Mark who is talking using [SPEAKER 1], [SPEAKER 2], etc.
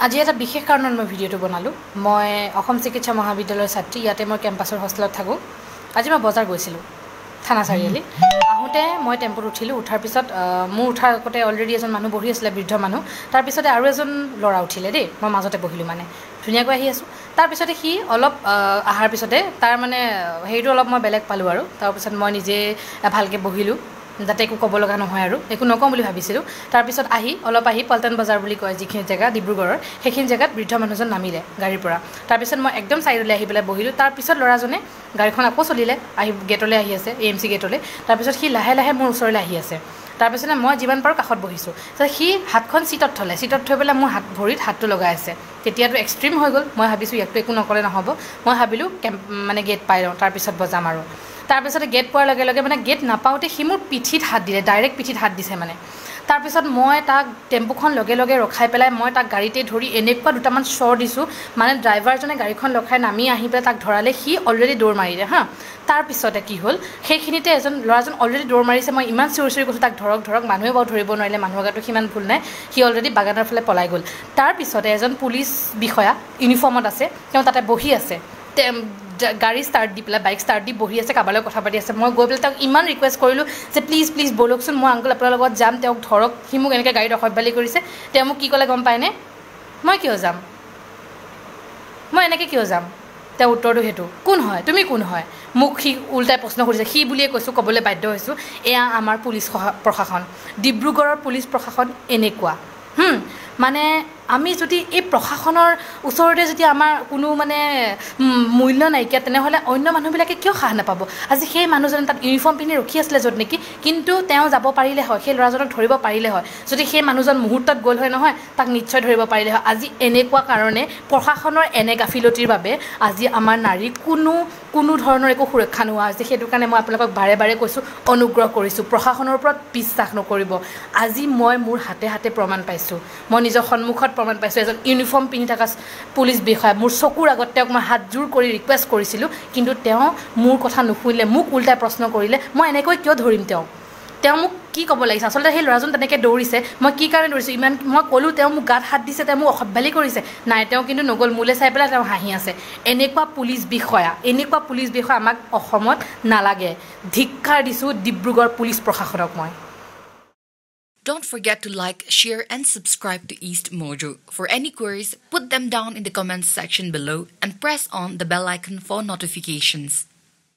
[SPEAKER 1] আজি এটা বিশেষ কাৰণত মই ভিডিঅ'টো বনালোঁ। মই অসম চিকিৎসা মহাবিদ্যালয়ৰ ছাত্ৰী, ইয়াতে মই কেম্পাছৰ হোষ্টেলত থাকোঁ। আজি মই বজাৰ গৈছিলোঁ থানা চাৰিআলি। আহোঁতে মই টেম্পুত উঠিলোঁ। উঠাৰ পিছত মোৰ উঠাৰ আগতে অলৰেডি এজন মানুহ বহি আছিলে, বৃদ্ধ মানুহ। তাৰপিছতে আৰু এজন ল'ৰা উঠিলে দেই, মই মাজতে বহিলোঁ মানে ধুনীয়াকৈ আহি আছোঁ। তাৰপিছতে সি অলপ অহাৰ পিছতে তাৰ মানে হেৰিটো অলপ মই বেলেগ পালোঁ আৰু তাৰপিছত মই নিজে ভালকৈ বহিলোঁ যাতে একো ক'ব লগা নহয় আৰু একো নকওঁ বুলি ভাবিছিলোঁ। তাৰপিছত অলপ আহি পল্টন বজাৰ বুলি কয় যিখিনি জেগা ডিব্ৰুগড়ৰ, সেইখিনি জেগাত বৃদ্ধ মানুহজন নামিলে গাড়ীৰ পৰা। তাৰপিছত মই একদম চাইডলৈ আহি পেলাই বহিলোঁ। তাৰপিছত ল'ৰাজনে গাড়ীখন আকৌ চলিলে, গেটলৈ আহি আছে, AMC গেটলৈ। তাৰপিছত সি লাহে লাহে মোৰ ওচৰলৈ আহি আছে। তাৰপিছতে মই যিমান পাৰোঁ কাষত বহিছোঁ। তাৰপিছত সি হাতখন চিটত থ'লে, চিটত থৈ পেলাই মোৰ ভৰিত হাতটো লগাই আছে। তেতিয়াতো এক্সট্ৰিম হৈ গ'ল। মই ভাবিছোঁ ইয়াকতো একো নকৰে নহ'ব। মই ভাবিলোঁ মানে গেট পাই লওঁ, তাৰপিছত বজাম আৰু। তাৰপিছতে গেট পোৱাৰ লগে লগে মানে গেট নাপাওঁতে সি মোৰ পিঠিত হাত দিলে, ডাইৰেক্ট পিঠিত হাত দিছে মানে। তাৰপিছত মই তাক টেম্পুখন লগে লগে ৰখাই পেলাই মই তাক গাড়ীতে ধৰি এনেকুৱা দুটামান চৰ দিছোঁ, মানে ড্ৰাইভাৰজনে গাড়ীখন ৰখাই নামি আহি পেলাই তাক ধৰালে। সি অলৰেডি দৌৰ মাৰিলে হা। তাৰপিছতে কি হ'ল, সেইখিনিতে ল'ৰাজন অলৰেডি দৌৰ মাৰিছে। মই ইমান চিঞৰি চিঞৰি কৈছোঁ তাক ধৰক ধৰক, মানুহে বাৰু ধৰিব নোৱাৰিলে, মানুহৰ গাতো সিমান ভুল নাই। সি অলৰেডি বাগানৰ ফালে পলাই গ'ল। তাৰপিছতে এজন পুলিচ বিষয়া ইউনিফৰ্মত আছে, তেওঁ তাতে বহি আছে, গাড়ী ষ্টাৰ্ট দি পেলাই, বাইক ষ্টাৰ্ট দি বহি আছে, কাৰোবাৰ লগত কথা পাতি আছে। মই গৈ পেলাই তেওঁক ইমান ৰিকুৱেষ্ট কৰিলোঁ যে প্লিজ প্লিজ ব'লকচোন, মই আংকল আপোনাৰ লগত যাম, তেওঁক ধৰক, সি মোক এনেকৈ গাড়ীত অসভ্যালি কৰিছে। তেওঁ মোক কি ক'লে গম পায়নে? মই কিয় যাম, মই এনেকৈ কিয় যাম? তেওঁ উত্তৰটো সেইটো, কোন হয় তুমি, কোন হয়? মোক সি উল্টাই প্ৰশ্ন সুধিছে। সি বুলিয়ে কৈছোঁ, ক'বলৈ বাধ্য হৈছোঁ। এয়া আমাৰ পুলিচ প্ৰশাসন, ডিব্ৰুগড়ৰ পুলিচ প্ৰশাসন এনেকুৱা। মানে আমি যদি এই প্ৰশাসনৰ ওচৰতে যদি আমাৰ কোনো মানে মূল্য নাইকিয়া, তেনেহ'লে অন্য মানুহবিলাকে কিয় সাহ নাপাব? আজি সেই মানুহজনে তাত ইউনিফৰ্ম পিন্ধি ৰখি আছিলে য'ত নেকি, কিন্তু তেওঁ যাব পাৰিলে হয়, সেই ল'ৰাজনক ধৰিব পাৰিলে হয়। যদি সেই মানুহজন মুহূৰ্তত গ'ল হয় নহয়, তাক নিশ্চয় ধৰিব পাৰিলে হয়। আজি এনেকুৱা কাৰণে, প্ৰশাসনৰ এনে গাফিলতিৰ বাবে আজি আমাৰ নাৰী কোনো ধৰণৰ একো সুৰক্ষা নোহোৱা হৈছে। সেইটো কাৰণে মই আপোনালোকক বাৰে বাৰে কৈছোঁ, অনুগ্ৰহ কৰিছোঁ, প্ৰশাসনৰ ওপৰত বিশ্বাস নকৰিব। আজি মই মোৰ হাতে হাতে প্ৰমাণ পাইছোঁ, মই নিজৰ সন্মুখত প্ৰমাণ পাইছোঁ। এজন ইউনিফৰ্ম পিন্ধি থকা পুলিচ বিষয়া, মোৰ চকুৰ আগত তেওঁক মই হাতযোৰ কৰি ৰিকুৱেষ্ট কৰিছিলোঁ, কিন্তু তেওঁ মোৰ কথা নুশুনিলে, মোক উল্টাই প্ৰশ্ন কৰিলে। মই এনেকৈ কিয় ধৰিম তেওঁক? তেওঁ মোক কি ক'ব লাগিছে? আচলতে সেই ল'ৰাজন তেনেকৈ দৌৰিছে, মই কি কাৰণে দৌৰিছোঁ ইমান? মই ক'লোঁ তেওঁ মোক গাত হাত দিছে, তেওঁ মোক অসভ্যালি কৰিছে। নাই, তেওঁ কিন্তু নগ'ল, মোলৈ চাই পেলাই তেওঁ হাঁহি আছে। এনেকুৱা পুলিচ বিষয়া আমাক অসমত নালাগে। ধিক্কাৰ দিছোঁ ডিব্ৰুগড় পুলিচ প্ৰশাসনক মই।
[SPEAKER 2] Don't forget to like, share, and subscribe to East Mojo. For any queries, put them down in the comments section below and press on the bell icon for notifications.